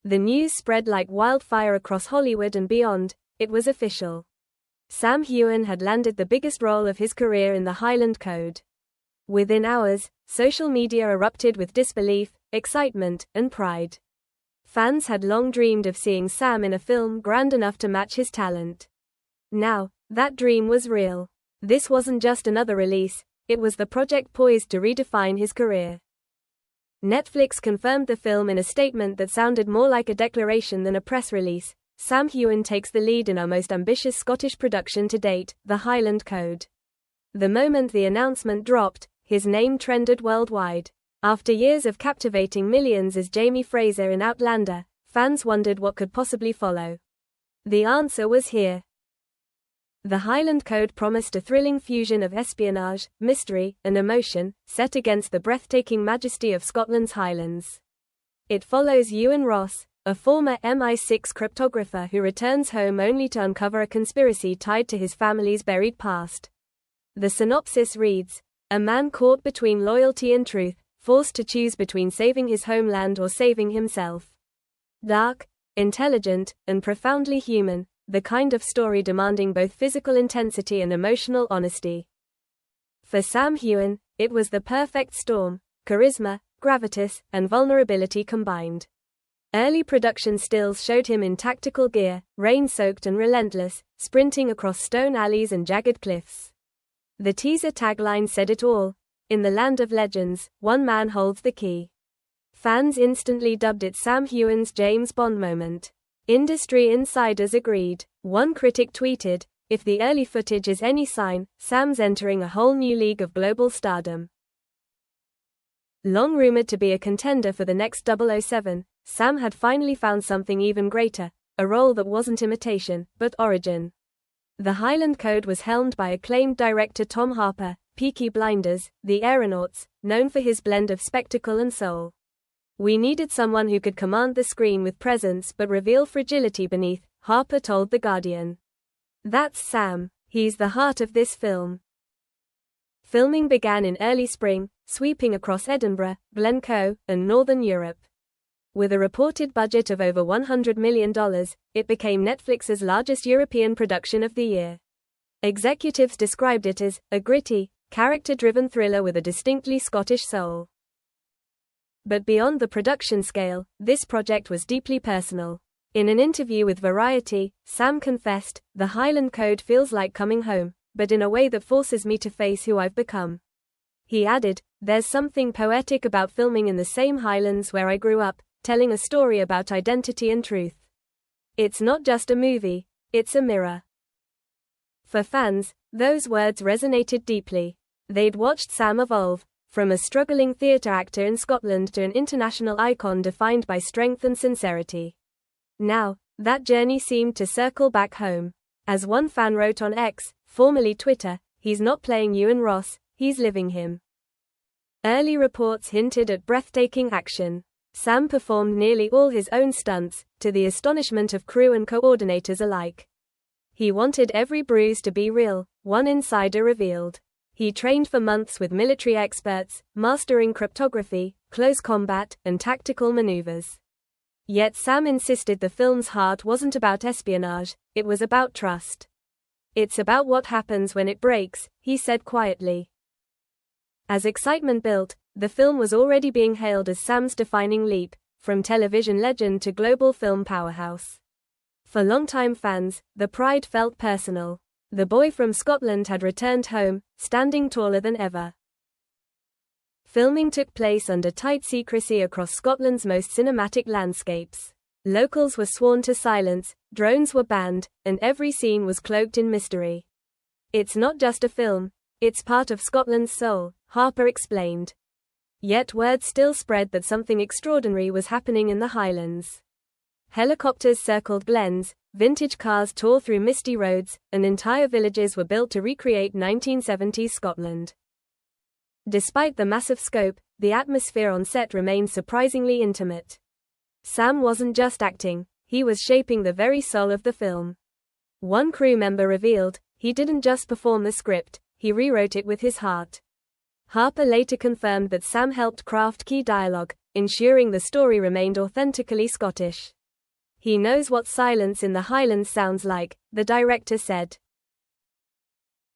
The news spread like wildfire across Hollywood and beyond. It was official. Sam Heughan had landed the biggest role of his career in the Highland Code. Within hours, social media erupted with disbelief, excitement, and pride. Fans had long dreamed of seeing Sam in a film grand enough to match his talent. Now, that dream was real. This wasn't just another release, it was the project poised to redefine his career. Netflix confirmed the film in a statement that sounded more like a declaration than a press release. Sam Heughan takes the lead in our most ambitious Scottish production to date, The Highland Code. The moment the announcement dropped, his name trended worldwide. After years of captivating millions as Jamie Fraser in Outlander, fans wondered what could possibly follow. The answer was here. The Highland Code promised a thrilling fusion of espionage, mystery, and emotion, set against the breathtaking majesty of Scotland's Highlands. It follows Ewan Ross, a former MI6 cryptographer who returns home only to uncover a conspiracy tied to his family's buried past. The synopsis reads, "A man caught between loyalty and truth, forced to choose between saving his homeland or saving himself." Dark, intelligent, and profoundly human, the kind of story demanding both physical intensity and emotional honesty. For Sam Heughan, it was the perfect storm: charisma, gravitas, and vulnerability combined. Early production stills showed him in tactical gear, rain-soaked and relentless, sprinting across stone alleys and jagged cliffs. The teaser tagline said it all: "In the land of legends, one man holds the key." Fans instantly dubbed it Sam Heughan's James Bond moment. Industry insiders agreed. One critic tweeted, "If the early footage is any sign, Sam's entering a whole new league of global stardom." Long rumored to be a contender for the next 007, Sam had finally found something even greater, a role that wasn't imitation, but origin. The Highland Code was helmed by acclaimed director Tom Harper, Peaky Blinders, The Aeronauts, known for his blend of spectacle and soul. "We needed someone who could command the screen with presence but reveal fragility beneath," Harper told The Guardian. "That's Sam. He's the heart of this film." Filming began in early spring, sweeping across Edinburgh, Glencoe, and Northern Europe. With a reported budget of over $100 million, it became Netflix's largest European production of the year. Executives described it as a gritty, character-driven thriller with a distinctly Scottish soul. But beyond the production scale, this project was deeply personal. In an interview with Variety, Sam confessed, "The Highland Code feels like coming home, but in a way that forces me to face who I've become." He added, "There's something poetic about filming in the same Highlands where I grew up, telling a story about identity and truth. It's not just a movie, it's a mirror." For fans, those words resonated deeply. They'd watched Sam evolve, from a struggling theatre actor in Scotland to an international icon defined by strength and sincerity. Now, that journey seemed to circle back home. As one fan wrote on X, formerly Twitter, "He's not playing Ewan Ross, he's living him." Early reports hinted at breathtaking action. Sam performed nearly all his own stunts, to the astonishment of crew and coordinators alike. He wanted every bruise to be real, one insider revealed. He trained for months with military experts, mastering cryptography, close combat, and tactical maneuvers. Yet Sam insisted the film's heart wasn't about espionage, it was about trust. "It's about what happens when it breaks," he said quietly. As excitement built, the film was already being hailed as Sam's defining leap, from television legend to global film powerhouse. For longtime fans, the pride felt personal. The boy from Scotland had returned home, standing taller than ever. Filming took place under tight secrecy across Scotland's most cinematic landscapes. Locals were sworn to silence, drones were banned, and every scene was cloaked in mystery. "It's not just a film, it's part of Scotland's soul," Harper explained. Yet word still spread that something extraordinary was happening in the Highlands. Helicopters circled glens, vintage cars tore through misty roads, and entire villages were built to recreate 1970s Scotland. Despite the massive scope, the atmosphere on set remained surprisingly intimate. Sam wasn't just acting, he was shaping the very soul of the film. One crew member revealed, he didn't just perform the script, he rewrote it with his heart. Harper later confirmed that Sam helped craft key dialogue, ensuring the story remained authentically Scottish. He knows what silence in the Highlands sounds like, the director said.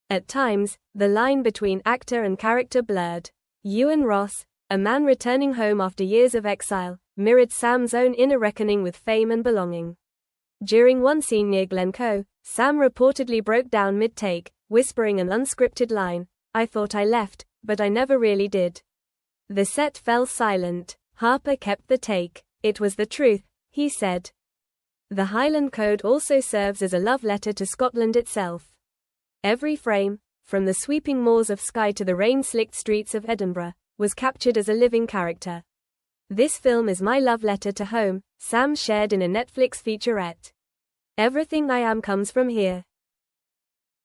At times, the line between actor and character blurred. Heughan Ross, a man returning home after years of exile, mirrored Sam's own inner reckoning with fame and belonging. During one scene near Glencoe, Sam reportedly broke down mid-take, whispering an unscripted line, "I thought I left, but I never really did." The set fell silent. Harper kept the take. "It was the truth," he said. The Highland Code also serves as a love letter to Scotland itself. Every frame, from the sweeping moors of Skye to the rain-slicked streets of Edinburgh, was captured as a living character. "This film is my love letter to home," Sam shared in a Netflix featurette. "Everything I am comes from here."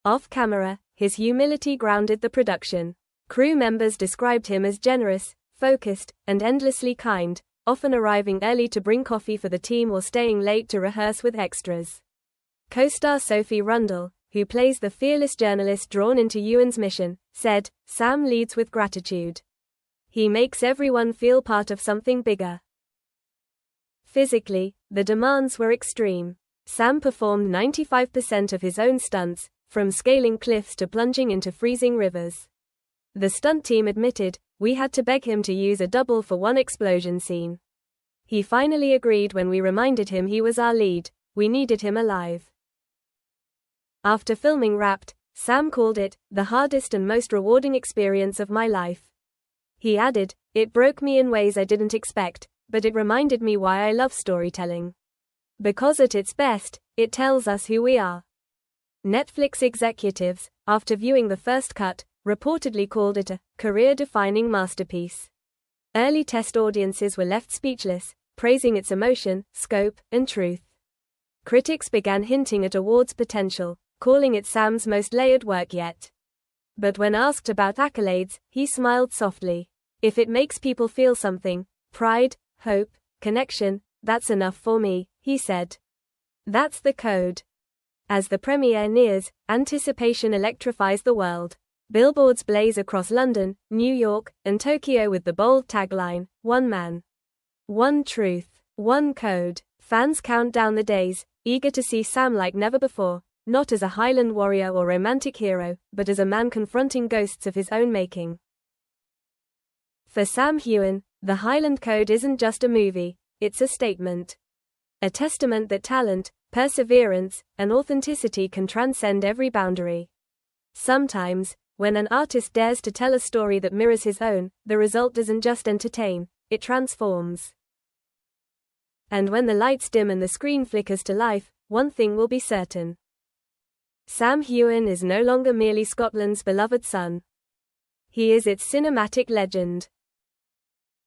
Off camera, his humility grounded the production. Crew members described him as generous, focused, and endlessly kind, often arriving early to bring coffee for the team or staying late to rehearse with extras. Co-star Sophie Rundle, who plays the fearless journalist drawn into Heughan's mission, said, "Sam leads with gratitude. He makes everyone feel part of something bigger." Physically, the demands were extreme. Sam performed 95% of his own stunts, from scaling cliffs to plunging into freezing rivers. The stunt team admitted, "We had to beg him to use a double for one explosion scene. He finally agreed when we reminded him he was our lead. We needed him alive." After filming wrapped, Sam called it the hardest and most rewarding experience of my life. He added, "It broke me in ways I didn't expect, but it reminded me why I love storytelling. Because at its best, it tells us who we are." Netflix executives, after viewing the first cut, reportedly called it a career-defining masterpiece. Early test audiences were left speechless, praising its emotion, scope, and truth. Critics began hinting at awards potential, calling it Sam's most layered work yet. But when asked about accolades, he smiled softly. "If it makes people feel something, pride, hope, connection, that's enough for me," he said. That's the code. As the premiere nears, anticipation electrifies the world. Billboards blaze across London, New York, and Tokyo with the bold tagline, "One man, one truth, one code." Fans count down the days, eager to see Sam like never before, not as a Highland warrior or romantic hero, but as a man confronting ghosts of his own making. For Sam Heughan, the Highland Code isn't just a movie, it's a statement. A testament that talent, perseverance, and authenticity can transcend every boundary. Sometimes, when an artist dares to tell a story that mirrors his own, the result doesn't just entertain, it transforms. And when the lights dim and the screen flickers to life, one thing will be certain. Sam Heughan is no longer merely Scotland's beloved son. He is its cinematic legend.